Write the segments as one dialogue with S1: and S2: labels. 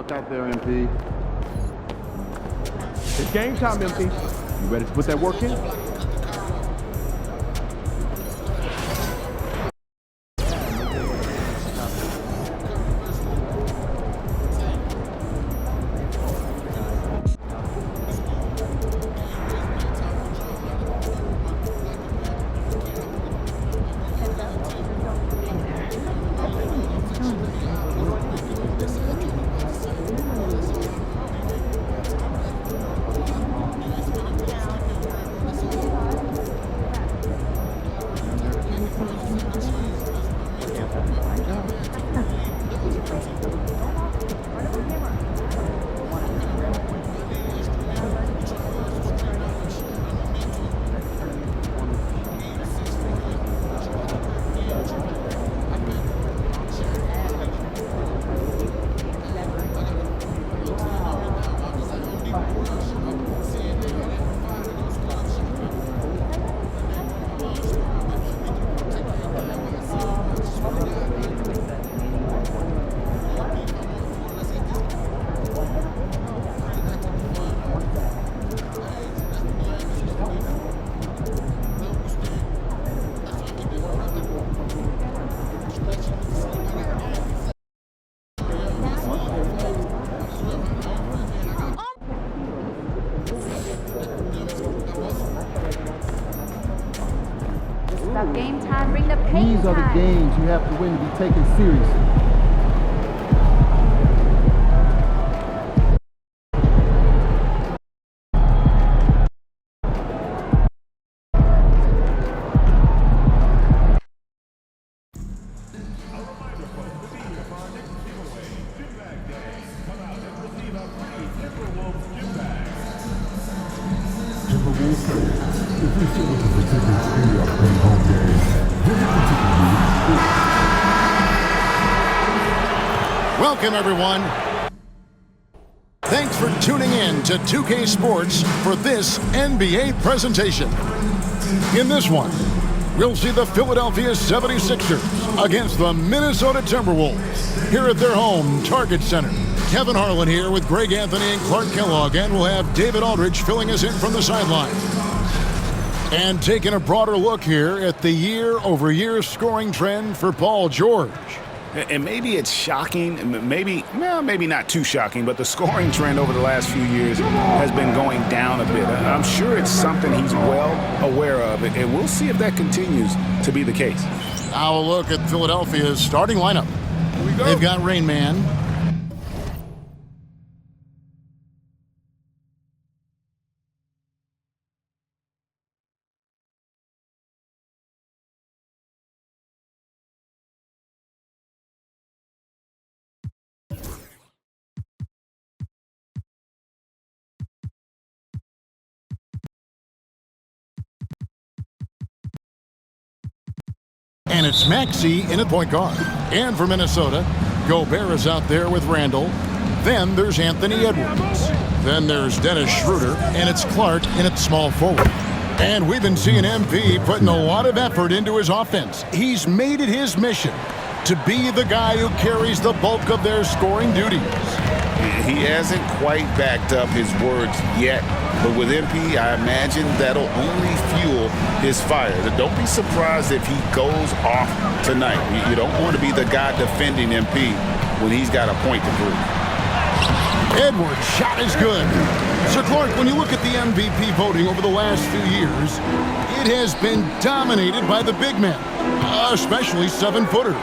S1: luck out there, MP. It's game time, MP. You ready to put that work in?
S2: Game time, bring the pain.
S3: These are the games you have to win to be taken seriously.
S4: Welcome, everyone. Thanks for tuning in to 2K Sports for this NBA presentation. In this one, we'll see the Philadelphia 76ers against the Minnesota Timberwolves here at their home Target Center. Kevin Harlan here with Greg Anthony and Clark Kellogg, and we'll have David Aldridge filling us in from the sideline. And taking a broader look here at the year-over-year scoring trend for Paul George.
S5: And maybe it's shocking, maybe not too shocking, but the scoring trend over the last few years has been going down a bit. I'm sure it's something he's well aware of, and we'll see if that continues to be the case.
S4: Now a look at Philadelphia's starting lineup. Here we go. They've got Rain Man. And it's Maxey in at point guard. And for Minnesota, Gobert is out there with Randall. Then there's Anthony Edwards. Then there's Dennis Schroeder, and it's Clark in at small forward. And we've been seeing MP putting a lot of effort into his offense. He's made it his mission to be the guy who carries the bulk of their scoring duties.
S5: He hasn't quite backed up his words yet, but with MP, I imagine that'll only fuel his fire. Don't be surprised if he goes off tonight. You don't want to be the guy defending MP when he's got a point to prove.
S4: Edwards' shot is good. So, Clark, when you look at the MVP voting over the last few years, it has been dominated by the big men, especially 7-footers.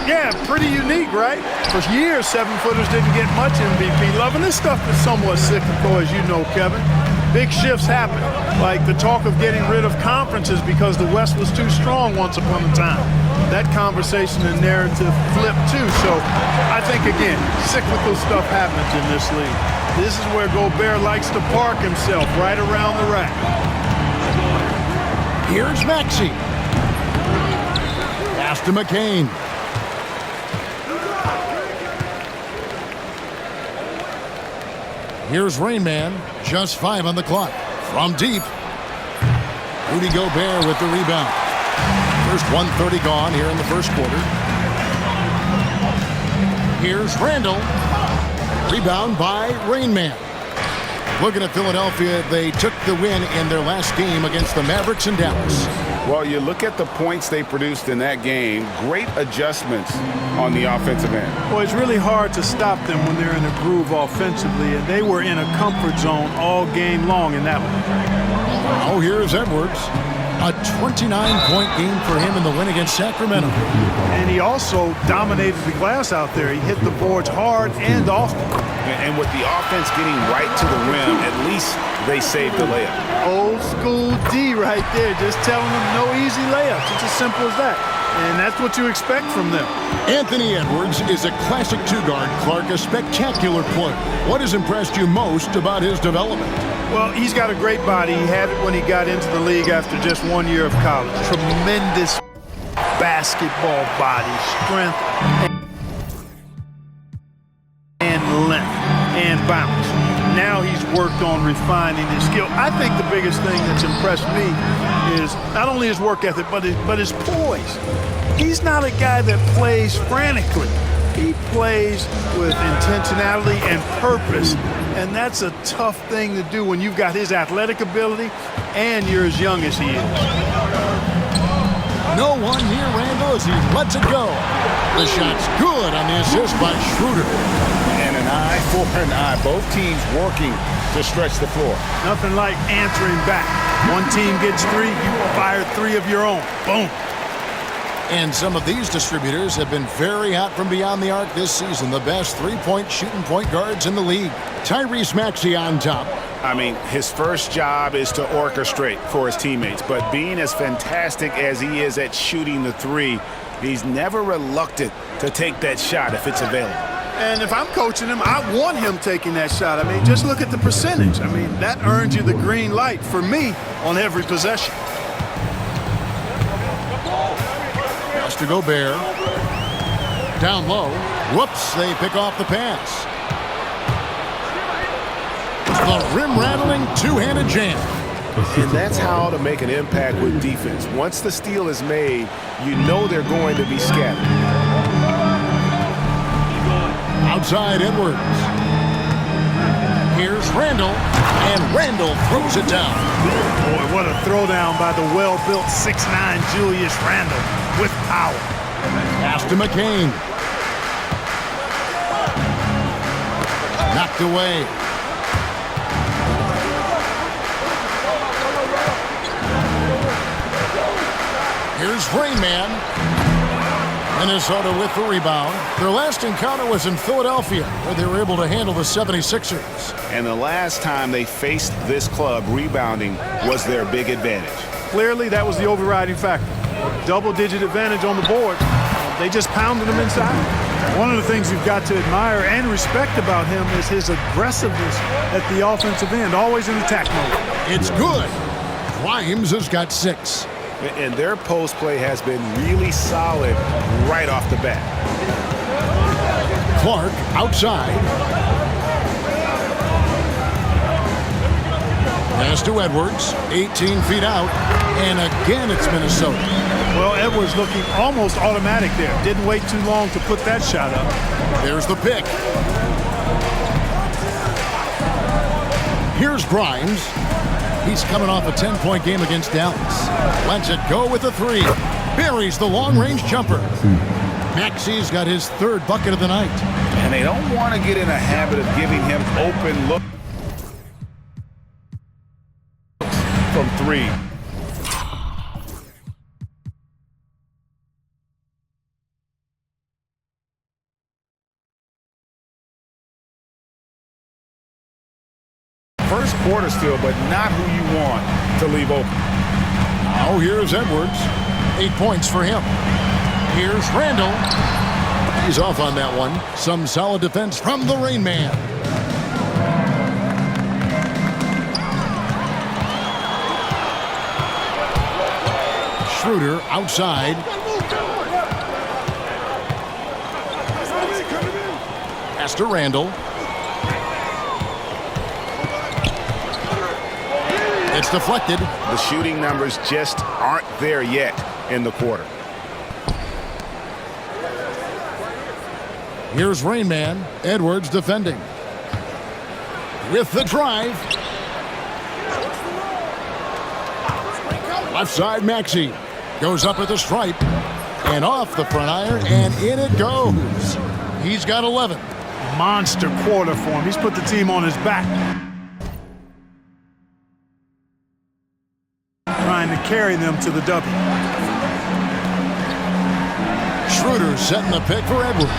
S6: Yeah, pretty unique, right? For years, 7-footers didn't get much MVP love, and this stuff is somewhat cyclical, as you know, Kevin. Big shifts happen, like the talk of getting rid of conferences because the West was too strong once upon a time. That conversation and narrative flipped too. So I think, again, cyclical stuff happens in this league. This is where Gobert likes to park himself, right around the rack.
S4: Here's Maxey. Pass to McCain. Here's Rain Man, just 5 on the clock. From deep, Rudy Gobert with the rebound. First 1:30 gone here in the first quarter. Here's Randall. Rebound by Rain Man. Looking at Philadelphia, they took the win in their last game against the Mavericks in Dallas.
S5: Well, you look at the points they produced in that game, great adjustments on the offensive end.
S6: Well, it's really hard to stop them when they're in a groove offensively, and they were in a comfort zone all game long in that one.
S4: Oh, here's Edwards. A 29-point game for him in the win against Sacramento.
S6: And he also dominated the glass out there. He hit the boards hard and often.
S5: And with the offense getting right to the rim, at least they saved the layup.
S6: Old school D right there, just telling them no easy layups. It's as simple as that. And that's what you expect from them.
S4: Anthony Edwards is a classic two-guard. Clark, a spectacular player. What has impressed you most about his development?
S6: Well, he's got a great body. He had it when he got into the league after just 1 year of college. Tremendous basketball body, strength, and length, and bounce. Now he's worked on refining his skill. I think the biggest thing that's impressed me is not only his work ethic, but his poise. He's not a guy that plays frantically. He plays with intentionality and purpose, and that's a tough thing to do when you've got his athletic ability and you're as young as he is.
S4: No one near Randall as he lets it go. The shot's good on the assist by Schroeder.
S5: And an eye for an eye. Both teams working to stretch the floor.
S6: Nothing like answering back. One team gets three, you fire three of your own. Boom.
S4: And some of these distributors have been very hot from beyond the arc this season. The best three-point shooting point guards in the league. Tyrese Maxey on top.
S5: I mean, his first job is to orchestrate for his teammates. But being as fantastic as he is at shooting the three, he's never reluctant to take that shot if it's available.
S6: And if I'm coaching him, I want him taking that shot. I mean, just look at the percentage. I mean, that earns you the green light for me on every possession.
S4: To Gobert. Down low. Whoops, they pick off the pass. The rim-rattling two-handed jam.
S5: And that's how to make an impact with defense. Once the steal is made, you know they're going to be scattered.
S4: Outside Edwards. Here's Randall, and Randall throws it down.
S6: Boy, what a throwdown by the well-built 6'9" Julius Randle with power.
S4: Pass to McCain. Knocked away. Here's Rain Man. Minnesota with the rebound. Their last encounter was in Philadelphia, where they were able to handle the 76ers.
S5: And the last time they faced this club, rebounding was their big advantage.
S6: Clearly, that was the overriding factor. Double-digit advantage on the board. They just pounded them inside. One of the things you've got to admire and respect about him is his aggressiveness at the offensive end, always in attack mode.
S4: It's good. Grimes has got 6.
S5: And their post play has been really solid right off the bat.
S4: Clark outside. Pass to Edwards, 18 feet out, and again it's Minnesota.
S6: Well, Edwards looking almost automatic there. Didn't wait too long to put that shot up.
S4: There's the pick. Here's Grimes. He's coming off a 10-point game against Dallas. Lets it go with a 3. Buries the long-range jumper. Maxey's got his 3rd bucket of the night.
S5: And they don't want to get in a habit of giving him open look from 3. First quarter still, but not who you want to leave open.
S4: Now here's Edwards. 8 points for him. Here's Randall. He's off on that one. Some solid defense from the Rain Man. Schroeder outside. Pass to Randall. It's deflected.
S5: The shooting numbers just aren't there yet in the quarter.
S4: Here's Rain Man. Edwards defending. with the drive. Left side, Maxey goes up at the stripe and off the front iron, and in it goes. He's got 11.
S6: Monster quarter for him. He's put the team on his back. Trying to carry them to the W.
S4: Schroeder setting the pick for Edwards.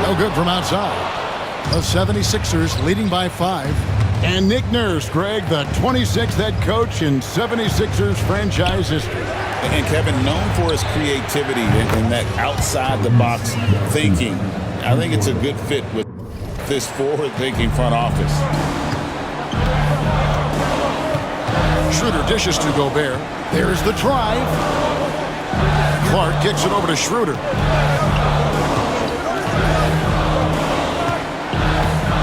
S4: No good from outside. The 76ers leading by 5. And Nick Nurse, Greg, the 26th head coach in 76ers franchise history.
S5: And Kevin, known for his creativity and that outside-the-box thinking, I think it's a good fit with this forward-thinking front office.
S4: Schroeder dishes to Gobert. There's the drive. Clark kicks it over to Schroeder.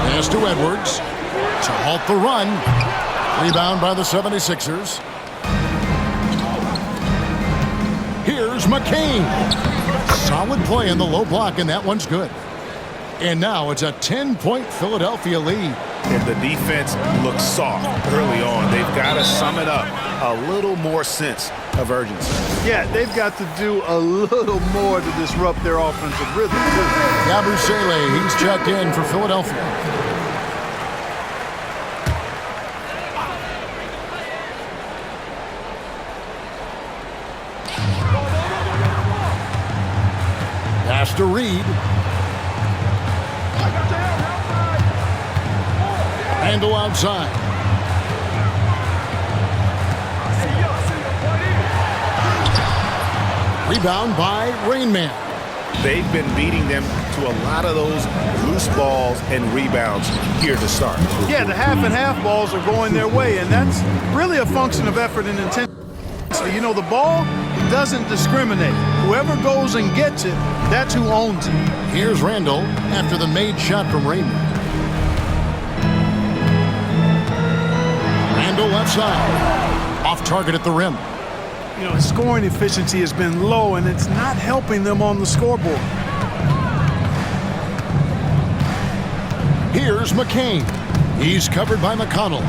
S4: Pass to Edwards to halt the run. Rebound by the 76ers. Here's McCain. Solid play in the low block, and that one's good. And now it's a 10-point Philadelphia lead.
S7: And the defense looks soft early on. They've got to sum it up. A little more sense of urgency.
S6: Yeah, they've got to do a little more to disrupt their offensive rhythm, too.
S4: Yabusele, he's checked in for Philadelphia. Pass to Reed. Handle outside. Rebound by Rainman.
S7: They've been beating them to a lot of those loose balls and rebounds here to start.
S6: Yeah, the half-and-half balls are going their way, and that's really a function of effort and intensity. You know, the ball doesn't discriminate. Whoever goes and gets it, that's who owns it.
S4: Here's Randall after the made shot from Rainman. Randall left side. Off target at the rim.
S6: You know, his scoring efficiency has been low, and it's not helping them on the scoreboard.
S4: Here's McCain. He's covered by McConnell.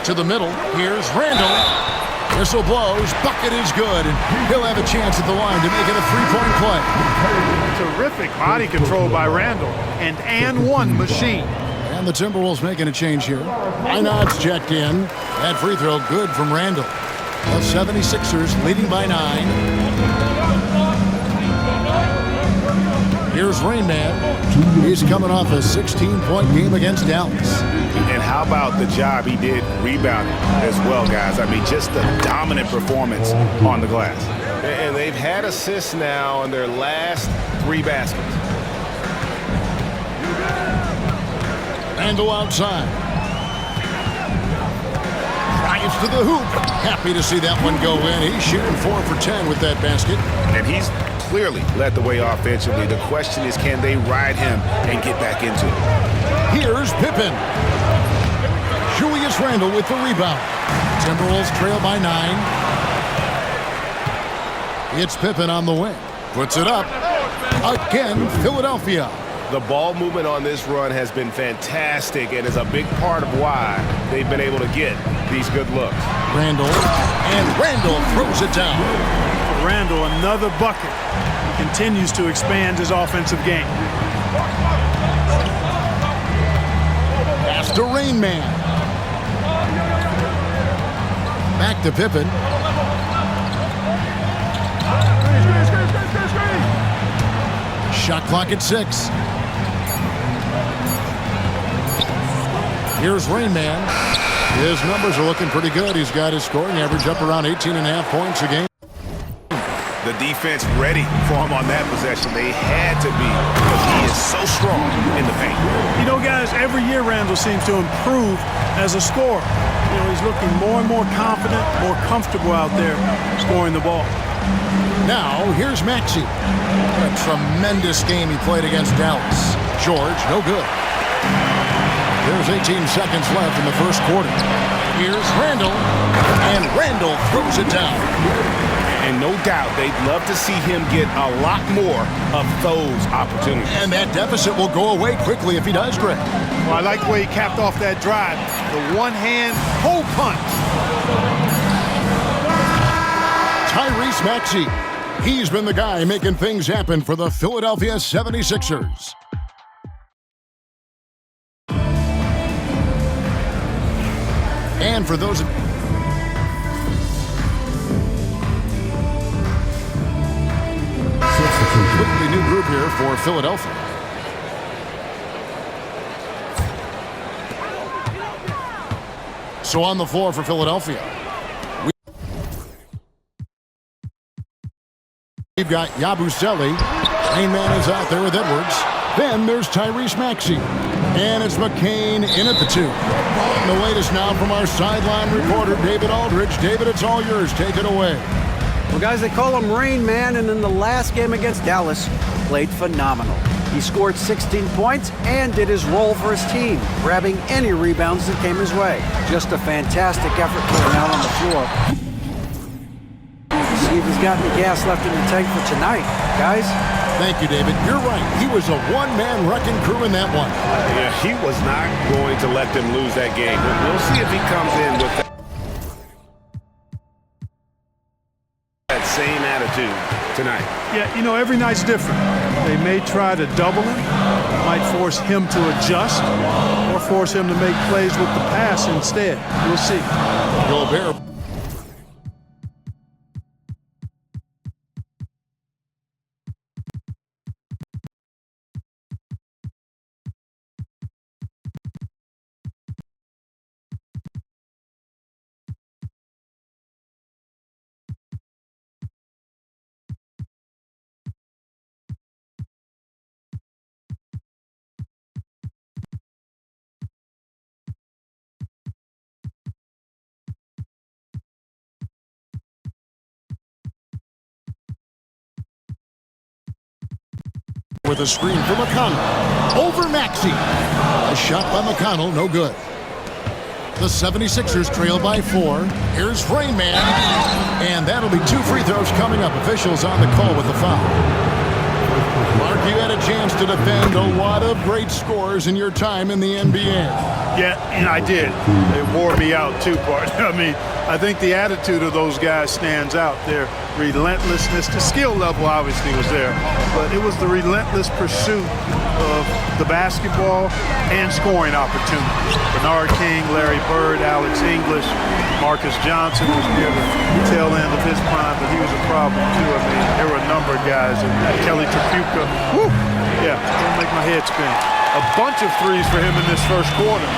S4: To the middle. Here's Randall. Whistle blows. Bucket is good, and he'll have a chance at the line to make it a three-point play.
S6: Terrific body control by Randall. And one machine.
S4: And the Timberwolves making a change here. Einad's checked in. That free throw good from Randall. The 76ers leading by 9. Here's Rainman. He's coming off a 16-point game against Dallas.
S7: And how about the job he did rebounding as well, guys? I mean, just a dominant performance on the glass.
S8: And they've had assists now on their last 3 baskets.
S4: Randall outside. Drives to the hoop. Happy to see that one go in. He's shooting 4 for 10 with that basket.
S7: And he's clearly led the way offensively. The question is, can they ride him and get back into it?
S4: Here's Pippen. Julius Randle with the rebound. Timberwolves trail by 9. It's Pippen on the wing. Puts it up. Again, Philadelphia.
S8: The ball movement on this run has been fantastic and is a big part of why they've been able to get these good looks.
S4: Randle, and Randle throws it down.
S6: For Randall, another bucket. He continues to expand his offensive game.
S4: Pass to Rainman. Back to Pippen. Shot clock at 6. Here's Rainman. His numbers are looking pretty good. He's got his scoring average up around 18.5 points a game.
S7: The defense ready for him on that possession. They had to be because he is so strong in the paint.
S6: You know, guys, every year Randall seems to improve as a scorer. You know, he's looking more and more confident, more comfortable out there scoring the ball.
S4: Now, here's Maxey. A tremendous game he played against Dallas. George, no good. There's 18 seconds left in the first quarter. Here's Randall, and Randall throws it down.
S8: And no doubt they'd love to see him get a lot more of those opportunities.
S4: And that deficit will go away quickly if he does, Greg.
S6: Well, I like the way he capped off that drive. The one-hand hole punch.
S4: Tyrese Maxey. He's been the guy making things happen for the Philadelphia 76ers. And for those... completely new group here for Philadelphia. So on the floor for Philadelphia, we've got Yabusele. Main man is out there with Edwards. Then there's Tyrese Maxey. And it's McCain in at the 2. And the latest now from our sideline reporter, David Aldridge. David, it's all yours. Take it away.
S9: Well, guys, they call him Rain Man, and in the last game against Dallas, played phenomenal. He scored 16 points and did his role for his team, grabbing any rebounds that came his way. Just a fantastic effort for him out on the floor. See if he's got any gas left in the tank for tonight, guys.
S4: Thank you, David. You're right. He was a one-man wrecking crew in that one.
S8: Yeah, he was not going to let them lose that game. We'll see if he comes in with that same attitude tonight.
S6: Yeah, you know, every night's different. They may try to double him, might force him to adjust, or force him to make plays with the pass instead. We'll see.
S4: Gobert. With a screen for McConnell. Over Maxey. A shot by McConnell, no good. The 76ers trail by 4. Here's Rain Man. And that'll be 2 free throws coming up. Officials on the call with the foul. Mark, you had a chance to defend a lot of great scores in your time in the NBA.
S6: Yeah, and I did. They wore me out too, Bart. I mean, I think the attitude of those guys stands out. Their relentlessness, the skill level obviously was there, but it was the relentless pursuit of the basketball and scoring opportunities. Bernard King, Larry Bird, Alex English, Marcus Johnson was near the tail end of his prime, but he was a problem too. I mean, there were a number of guys, and Kelly Tripucka, whew, yeah, don't make my head spin. A bunch of threes for him in this first quarter.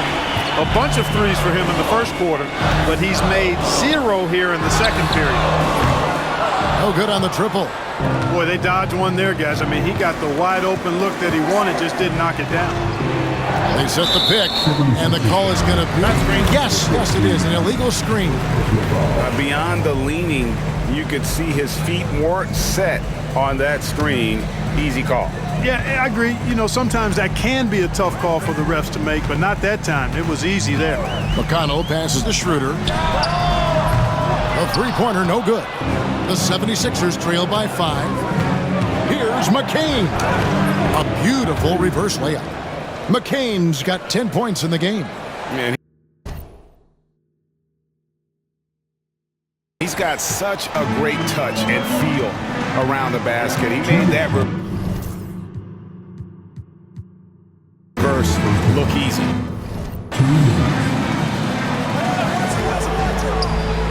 S6: A bunch of threes for him in the first quarter, but he's made 0 here in the second period.
S4: No good on the triple.
S6: Boy, they dodged one there, guys. I mean, he got the wide open look that he wanted, just didn't knock it down.
S4: They set the pick, and the call is going to be... Yes, it is, an illegal screen.
S8: Beyond the leaning, you could see his feet weren't set on that screen. Easy call.
S6: Yeah, I agree. You know, sometimes that can be a tough call for the refs to make, but not that time. It was easy there.
S4: McConnell passes to Schroeder. A three-pointer, no good. The 76ers trail by 5. Here's McCain. A beautiful reverse layup. McCain's got 10 points in the game.
S8: Man, he's got such a great touch and feel around the basket. He made that reverse look easy.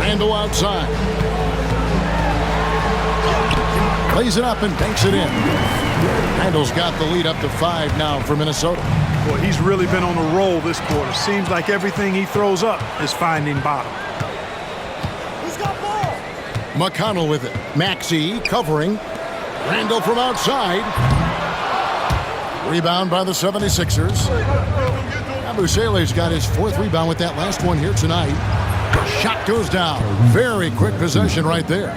S4: Randall outside. Plays it up and banks it in. Randall's got the lead up to 5 now for Minnesota.
S6: Boy, he's really been on a roll this quarter. Seems like everything he throws up is finding bottom.
S4: Who's got ball? McConnell with it. Maxey covering. Randall from outside. Rebound by the 76ers. Yabusele's got his 4th rebound with that last one here tonight. Shot goes down. Very quick possession right there.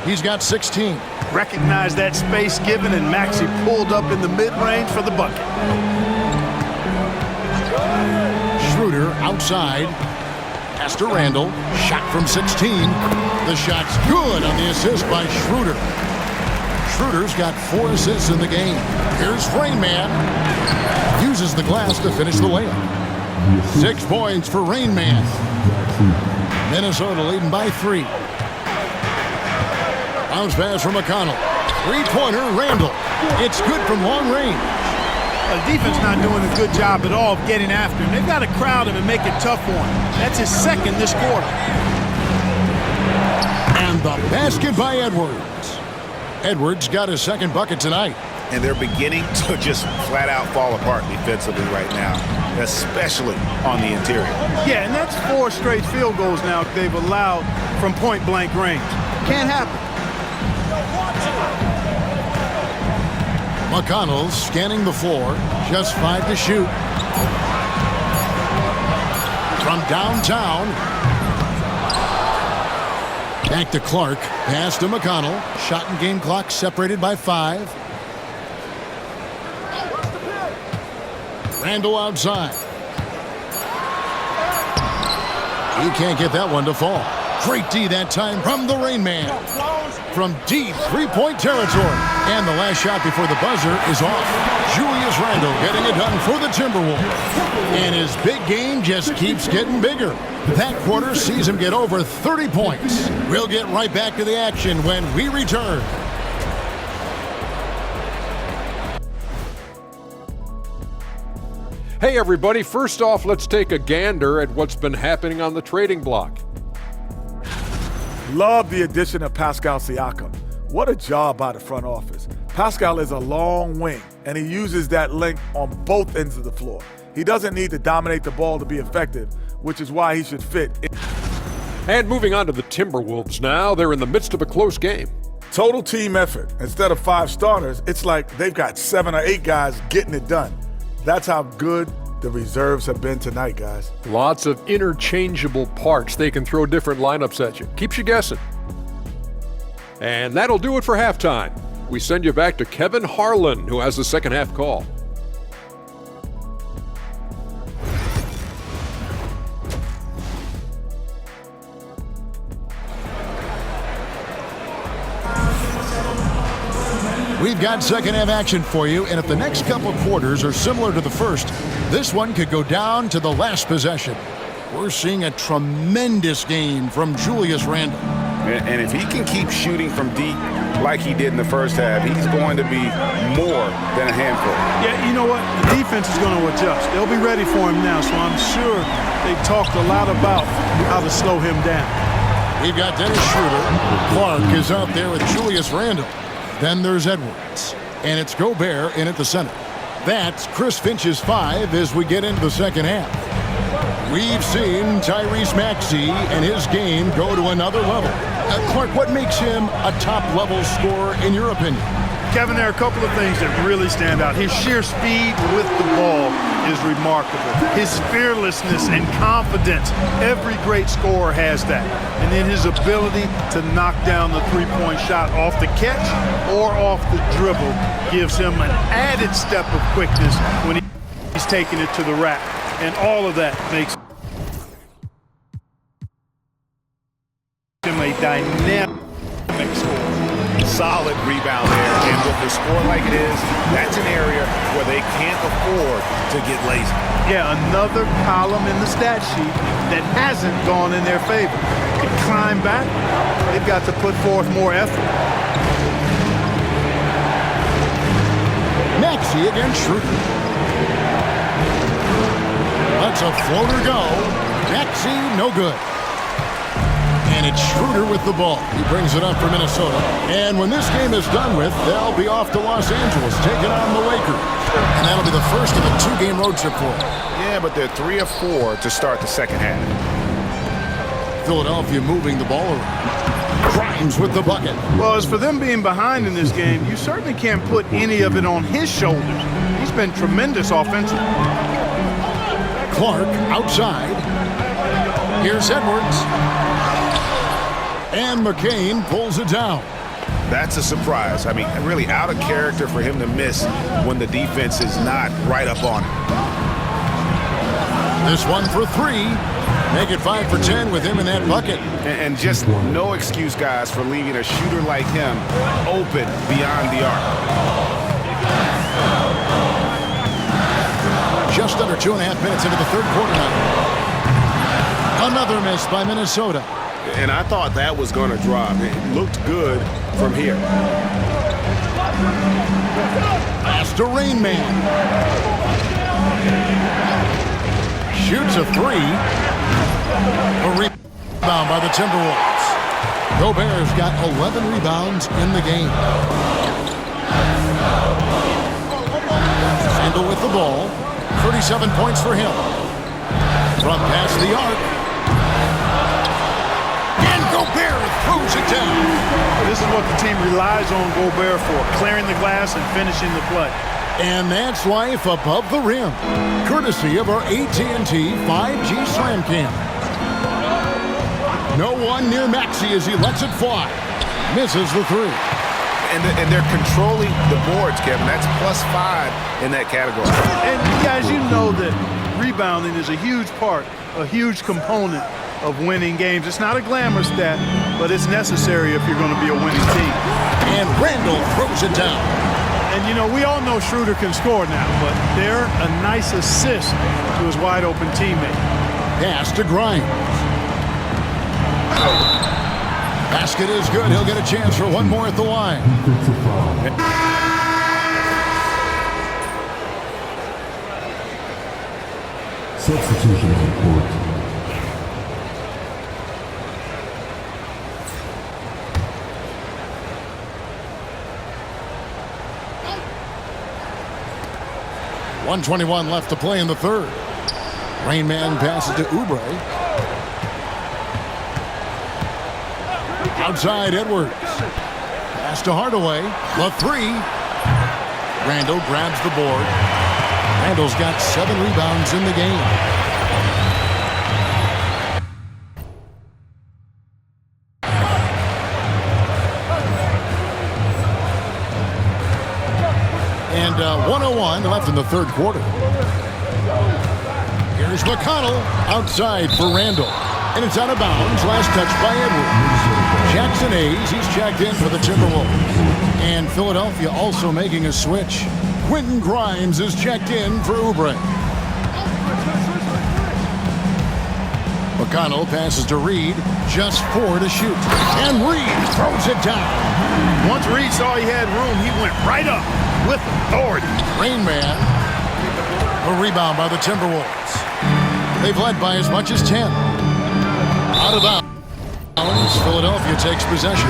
S4: He's got 16.
S6: Recognized that space given, and Maxey pulled up in the mid-range for the bucket.
S4: Schroeder outside. Pass to Randall. Shot from 16. The shot's good on the assist by Schroeder. Schroeder's got 4 assists in the game. Here's Rain Man. Uses the glass to finish the layup. 6 points for Rain Man. Minnesota leading by 3. Bounce pass from McConnell. 3-pointer, Randall. It's good from long range.
S6: The defense not doing a good job at all of getting after him. They've got to crowd him and make it tough for him. That's his second this quarter.
S4: And the basket by Edwards. Edwards got his second bucket tonight.
S7: And they're beginning to just flat out fall apart defensively right now, especially on the interior.
S6: Yeah, and that's 4 straight field goals now they've allowed from point-blank range. Can't happen.
S4: McConnell scanning the floor. Just 5 to shoot. From downtown. Back to Clark. Pass to McConnell. Shot and game clock separated by 5. Randall outside. He can't get that one to fall. Great D that time from the Rain Man. From deep 3-point territory. And the last shot before the buzzer is off. Julius Randle getting it done for the Timberwolves. And his big game just keeps getting bigger. That quarter sees him get over 30 points. We'll get right back to the action when we return.
S10: Hey everybody, first off, let's take a gander at what's been happening on the trading block.
S11: Love the addition of Pascal Siakam. What a job by the front office. Pascal is a long wing, and he uses that length on both ends of the floor. He doesn't need to dominate the ball to be effective, which is why he should fit.
S10: And moving on to the Timberwolves now, they're in the midst of a close game.
S11: Total team effort. Instead of 5 starters, it's like they've got 7 or 8 guys getting it done. That's how good the reserves have been tonight, guys.
S10: Lots of interchangeable parts. They can throw different lineups at you. Keeps you guessing. And that'll do it for halftime. We send you back to Kevin Harlan, who has the second half call.
S4: We've got second half action for you, and if the next couple quarters are similar to the first, this one could go down to the last possession. We're seeing a tremendous game from Julius Randle.
S8: And if he can keep shooting from deep like he did in the first half, he's going to be more than a handful.
S6: Yeah, you know what? The defense is going to adjust. They'll be ready for him now, so I'm sure they talked a lot about how to slow him down.
S4: We've got Dennis Schroeder. Clark is out there with Julius Randle. Then there's Edwards. And it's Gobert in at the center. That's Chris Finch's 5 as we get into the second half. We've seen Tyrese Maxey and his game go to another level. Clark, what makes him a top-level scorer in your opinion?
S6: Kevin, there are a couple of things that really stand out. His sheer speed with the ball is remarkable. His fearlessness and confidence, every great scorer has that. And then his ability to knock down the three-point shot off the catch or off the dribble gives him an added step of quickness when he's taking it to the rack. And all of that makes him a dynamic scorer.
S7: Solid rebound there, and with the score like it is, that's an area where they can't afford to get lazy.
S6: Yeah, another column in the stat sheet that hasn't gone in their favor. To climb back, they've got to put forth more effort.
S4: Maxey against Schroeder. Lets a floater go. Maxey, no good. And it's Schroeder with the ball. He brings it up for Minnesota. And when this game is done with, they'll be off to Los Angeles, taking on the Lakers. And that'll be the first of a 2-game road trip for them.
S8: Yeah, but they're 3 of 4 to start the second half.
S4: Philadelphia moving the ball around. Grimes with the bucket.
S6: Well, as for them being behind in this game, you certainly can't put any of it on his shoulders. He's been tremendous offensively.
S4: Clark outside. Here's Edwards. And McCain pulls it down.
S8: That's a surprise. I mean, really out of character for him to miss when the defense is not right up on him.
S4: This one for 3. Make it 5 for 10 with him in that bucket.
S8: And just no excuse, guys, for leaving a shooter like him open beyond the arc.
S4: Just under 2.5 minutes into the third quarter now. Another miss by Minnesota.
S8: And I thought that was going to drop. It looked good from here.
S4: Pass to Rain Man. Shoots a three. A rebound by the Timberwolves. Gobert's got 11 rebounds in the game. Randle with the ball. 37 points for him. From past the arc. And Gobert throws it down.
S6: This is what the team relies on Gobert for, clearing the glass and finishing the play.
S4: And that's life above the rim, courtesy of our AT&T 5G Slam Cam. No one near Maxey as he lets it fly. Misses the three.
S8: And they're controlling the boards, Kevin. That's +5 in that category.
S6: And guys, you know that rebounding is a huge part, a huge component of winning games. It's not a glamour stat, but it's necessary if you're going to be a winning team.
S4: And Randle throws it down.
S6: And, you know, we all know Schroeder can score now, but they're a nice assist to his wide-open teammate.
S4: Pass to Grimes. Basket is good. He'll get a chance for one more at the line.
S12: Substitution report.
S4: .121 left to play in the third. Rain Man passes to Oubre. Outside Edwards. Pass to Hardaway. The three. Randle grabs the board. Randle's got 7 rebounds in the game. And 1:01 left in the third quarter. Here's McConnell outside for Randle. And it's out of bounds. Last touch by Edwards. Jackson Hayes, he's checked in for the Timberwolves. And Philadelphia also making a switch. Quentin Grimes is checked in for Oubre. McConnell passes to Reed. Just 4 to shoot. And Reed throws it down.
S6: Once Reed saw he had room, he went right up with authority.
S4: Rain Man. A rebound by the Timberwolves. They've led by as much as 10. Out of bounds. Philadelphia takes possession.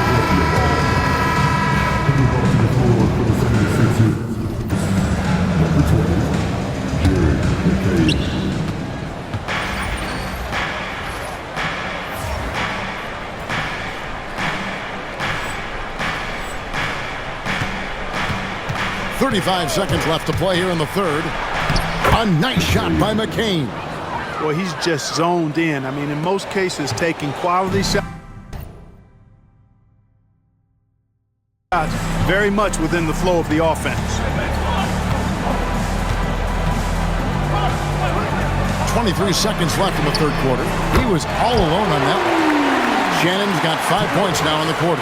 S4: 35 seconds left to play here in the third. A nice shot by McCain.
S6: Well, he's just zoned in. I mean, in most cases, taking quality shots very much within the flow of the offense.
S4: 23 seconds left in the third quarter. He was all alone on that one. Shannon's got 5 points now in the quarter.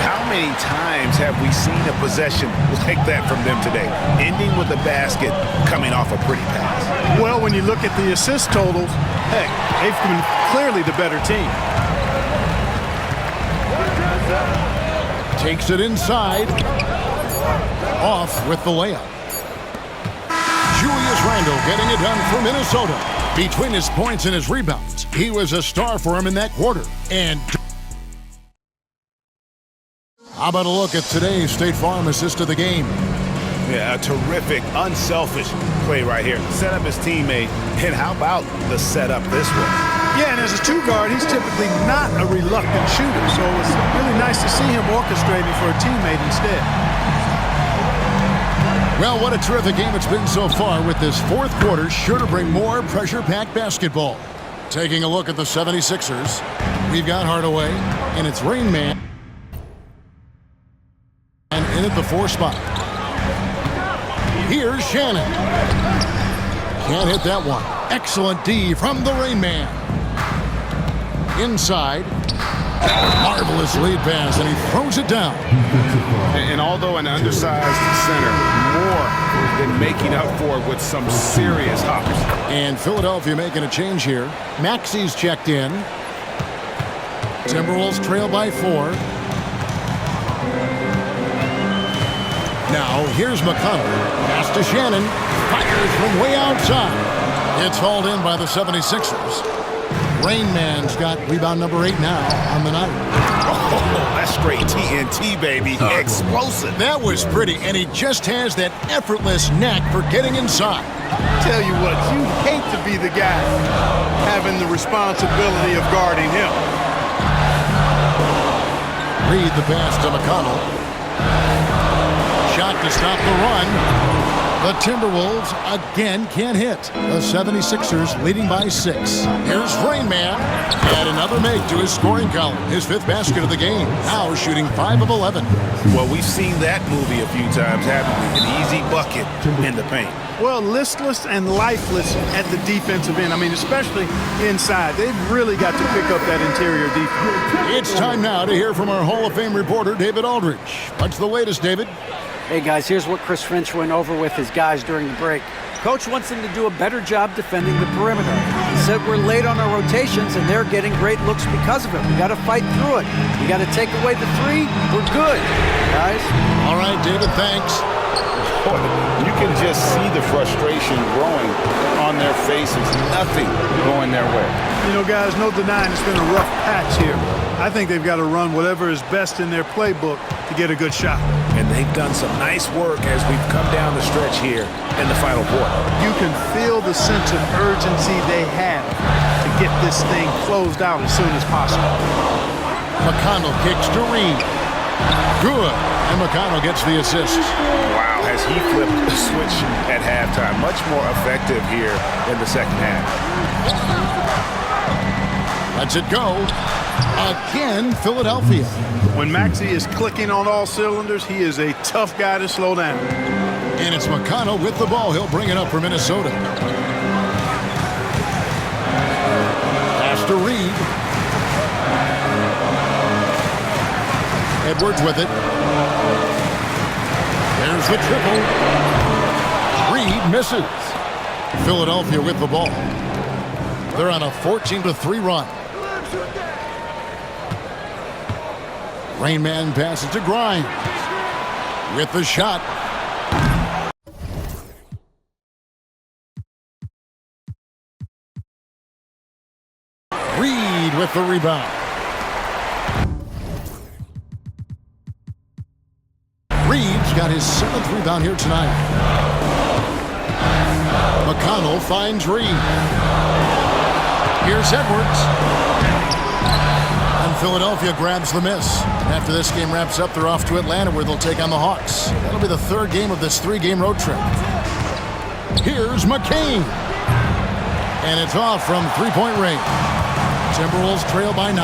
S8: How many times have we seen a possession like that from them today? Ending with a basket, coming off a pretty pass.
S6: Well, when you look at the assist totals, heck, they've been clearly the better team.
S4: Takes it inside. Off with the layup. Julius Randle getting it done for Minnesota. Between his points and his rebounds, he was a star for him in that quarter. And how about a look at today's State Farm assist of the game?
S8: Yeah, a terrific, unselfish play right here. Set up his teammate, and how about the setup this way?
S6: Yeah, and as a two guard, he's typically not a reluctant shooter, so it's really nice to see him orchestrating for a teammate instead.
S4: Well, what a terrific game it's been so far, with this fourth quarter sure to bring more pressure-packed basketball. Taking a look at the 76ers, we've got Hardaway, and it's Rain Man. And in at the 4 spot. Here's Shannon. Can't hit that one. Excellent D from the Rain Man. Inside. Marvelous lead pass, and he throws it down.
S8: And although an undersized center, more than making up for it with some serious hops.
S4: And Philadelphia making a change here. Maxey's checked in. Timberwolves trail by 4. Now, here's McConnell. Pass to Shannon. Fires from way outside. It's hauled in by the 76ers. Rain Man's got rebound number 8 now on the night.
S7: Oh, that's straight TNT, baby. Explosive.
S4: That was pretty, and he just has that effortless knack for getting inside.
S6: Tell you what, you hate to be the guy having the responsibility of guarding him.
S4: Reed the pass to McConnell. Shot to stop the run. The Timberwolves again can't hit. The 76ers leading by 6. Here's Rain Man. Add another make to his scoring column. His 5th basket of the game. Now shooting 5 of 11.
S7: Well, we've seen that movie a few times happen. An easy bucket in the paint.
S6: Well, listless and lifeless at the defensive end. I mean, especially inside. They've really got to pick up that interior defense.
S4: It's time now to hear from our Hall of Fame reporter, David Aldridge. What's the latest, David?
S9: Hey guys, here's what Chris Finch went over with his guys during the break. Coach wants them to do a better job defending the perimeter. He said we're late on our rotations and they're getting great looks because of it. We got to fight through it. We got to take away the 3. We're good, guys.
S4: All right, David, thanks.
S5: Boy, you can just see the frustration growing on their faces. Nothing going their way.
S6: You know, guys, no denying it's been a rough patch here. I think they've got to run whatever is best in their playbook to get a good shot.
S7: And they've done some nice work as we've come down the stretch here in the final quarter.
S6: You can feel the sense of urgency they have to get this thing closed out as soon as possible.
S4: McConnell kicks to Reed. Good. And McConnell gets the assist.
S7: Wow, has he flipped the switch at halftime. Much more effective here in the second half.
S4: Lets it go. Again, Philadelphia.
S6: When Maxey is clicking on all cylinders, he is a tough guy to slow down.
S4: And it's McConnell with the ball. He'll bring it up for Minnesota. Pass to Reed. Edwards with it. There's the triple. Reed misses. Philadelphia with the ball. They're on a 14-3 run. Rain Man passes to Grimes with the shot. Reed with the rebound. Reed's got his 7th rebound here tonight. McConnell finds Reed. Here's Edwards. And Philadelphia grabs the miss. After this game wraps up, they're off to Atlanta where they'll take on the Hawks. That'll be the 3rd game of this 3-game road trip. Here's McCain. And it's off from 3-point range. Timberwolves trail by 9.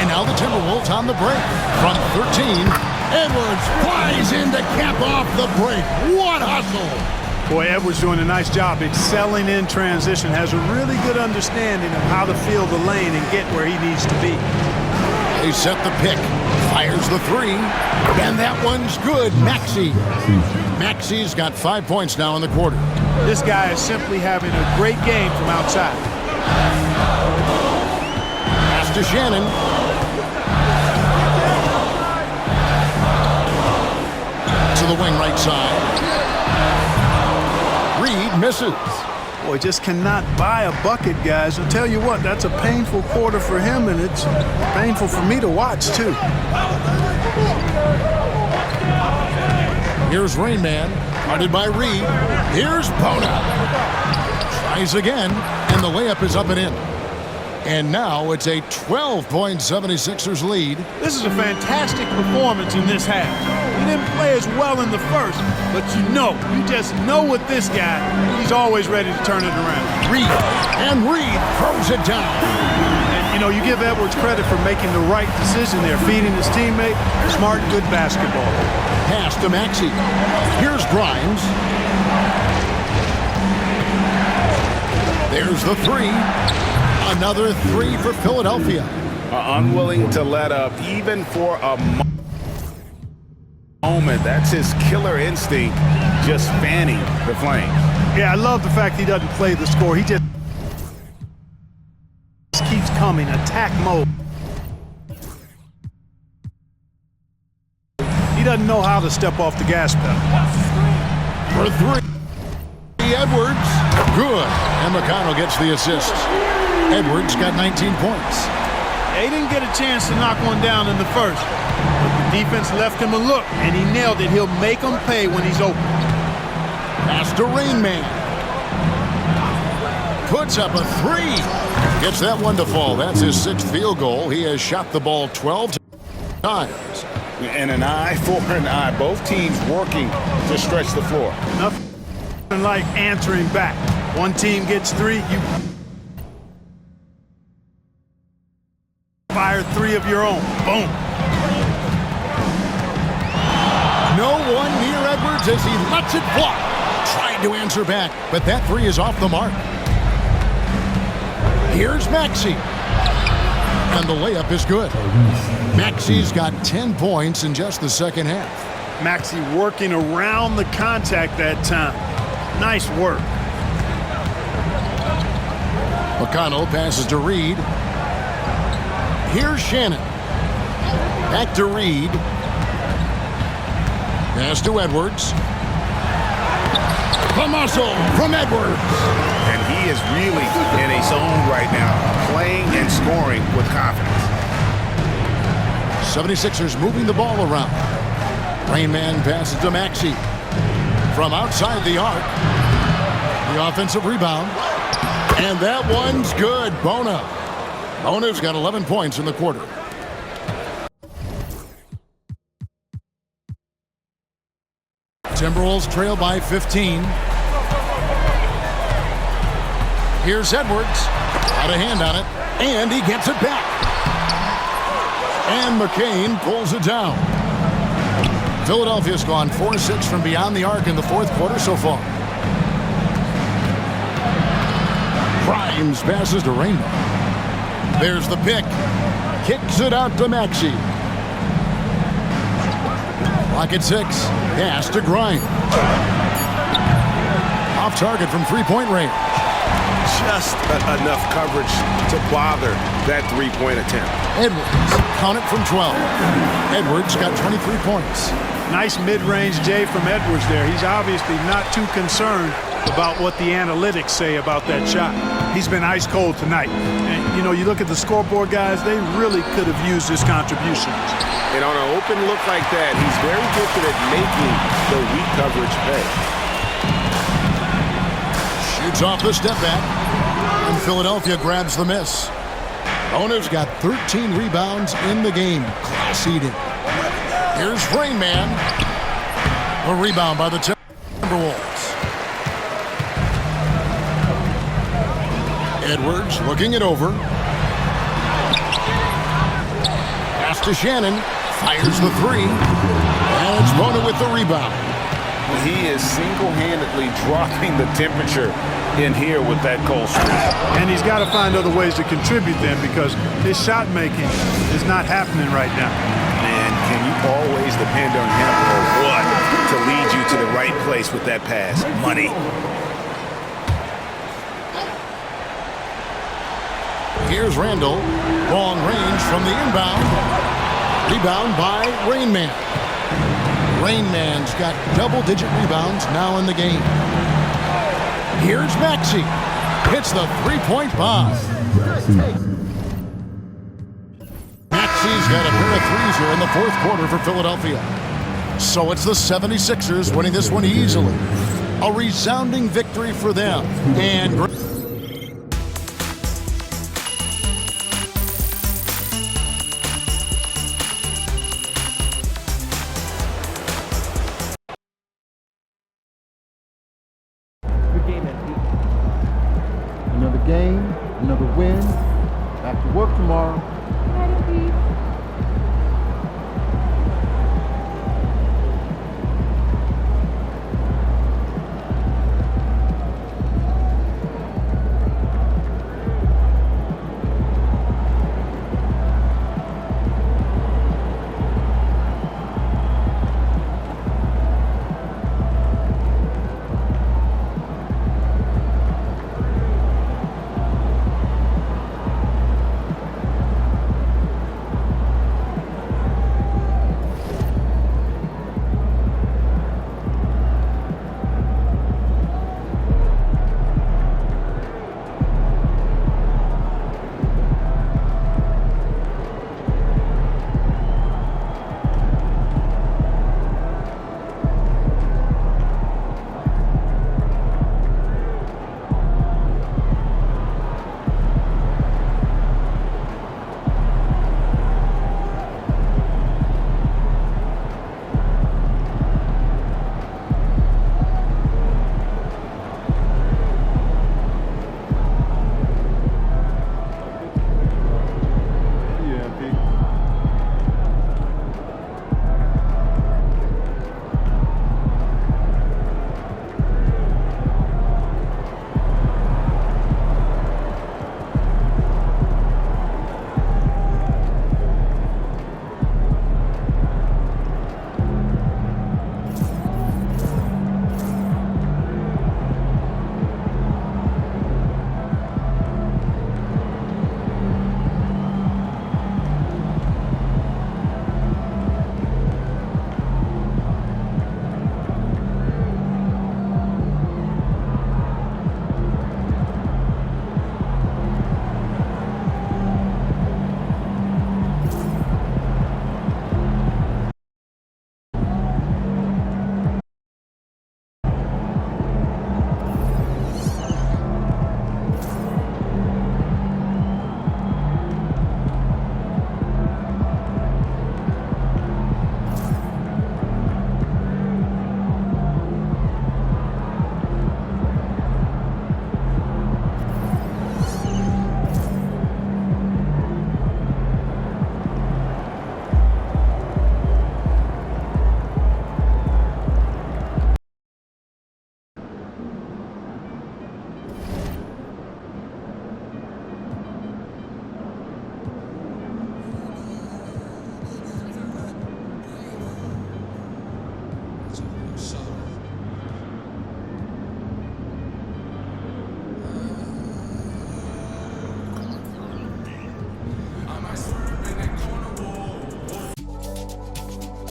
S4: And now the Timberwolves on the break. From 13, Edwards flies in to cap off the break. What hustle!
S6: Boy, Edwards doing a nice job excelling in transition. Has a really good understanding of how to feel the lane and get where he needs to be.
S4: They set the pick. Fires the 3. And that one's good. Maxey. Maxey's got 5 points now in the quarter.
S6: This guy is simply having a great game from outside.
S4: Pass to Shannon. To the wing right side. Reed misses.
S6: Boy, just cannot buy a bucket, guys. I'll tell you what, that's a painful quarter for him, and it's painful for me to watch, too.
S4: Here's Rain Man, guarded by Reed. Here's Bona. Tries again, and the layup is up and in. And now it's a 12-point 76ers lead.
S6: This is a fantastic performance in this half. He didn't play as well in the first, but you just know with this guy, he's always ready to turn it around.
S4: Reed throws it down.
S6: And, you give Edwards credit for making the right decision there, feeding his teammate. Smart, good basketball.
S4: Pass to Maxey. Here's Grimes. There's the 3. Another three for Philadelphia.
S8: Unwilling to let up even for a moment. That's his killer instinct, just fanning the flames.
S6: Yeah, I love the fact he doesn't play the score. He just keeps coming, attack mode. He doesn't know how to step off the gas pedal.
S4: For three, Edwards, good. And McConnell gets the assist. Edwards got 19 points.
S6: They didn't get a chance to knock one down in the first. But the defense left him a look, and he nailed it. He'll make them pay when he's open.
S4: Pass to Rain Man. Puts up a three. Gets that one to fall. That's his 6th field goal. He has shot the ball 12 times.
S8: And an eye for an eye. Both teams working to stretch the floor.
S6: Nothing like answering back. One team gets 3, you fire 3 of your own. Boom.
S4: No one near Edwards as he lets it fly. Tried to answer back, but that 3 is off the mark. Here's Maxey. And the layup is good. Maxey's got 10 points in just the second half.
S6: Maxey working around the contact that time. Nice work.
S4: McConnell passes to Reed. Here's Shannon. Back to Reed. Pass to Edwards. The muscle from Edwards.
S8: And he is really in a zone right now, playing and scoring with confidence.
S4: 76ers moving the ball around. Rain Man passes to Maxey. From outside the arc. The offensive rebound. And that one's good. Bona. Bona's got 11 points in the quarter. Timberwolves trail by 15. Here's Edwards. Got a hand on it. And he gets it back. And McCain pulls it down. Philadelphia's gone 4-6 from beyond the arc in the 4th quarter so far. Grimes passes to Rainbow. There's the pick. Kicks it out to Maxey. Clock at 6. Pass to Grimes. Off target from 3-point range.
S8: Just enough coverage to bother that 3-point attempt.
S4: Edwards, count it from 12. Edwards got 23 points.
S6: Nice mid-range J from Edwards there. He's obviously not too concerned about what the analytics say about that shot. He's been ice cold tonight. And, you know, you look at the scoreboard, guys, they really could have used his contributions.
S8: And on an open look like that, he's very gifted at making the weak coverage pay.
S4: Shoots off the step back, and Philadelphia grabs the miss. Bona's got 13 rebounds in the game. Class eating. Here's Rain Man. A rebound by the Timberwolves. Edwards looking it over. Pass to Shannon. Fires the 3. And it's Bona with the rebound.
S8: He is single-handedly dropping the temperature in here with that cold streak.
S6: And he's got to find other ways to contribute then, because his shot making is not happening right now.
S8: Man, can you always depend on him or what to lead you to the right place with that pass? Money.
S4: Here's Randall. Long range from the inbound. Rebound by Rain Man. Rain Man's got double-digit rebounds now in the game. Here's Maxey. Hits the 3-point bomb. Maxey's got a pair of threes here in the 4th quarter for Philadelphia. So it's the 76ers winning this one easily. A resounding victory for them. And
S3: Another game, another win. Back to work tomorrow.
S2: Good night, MP.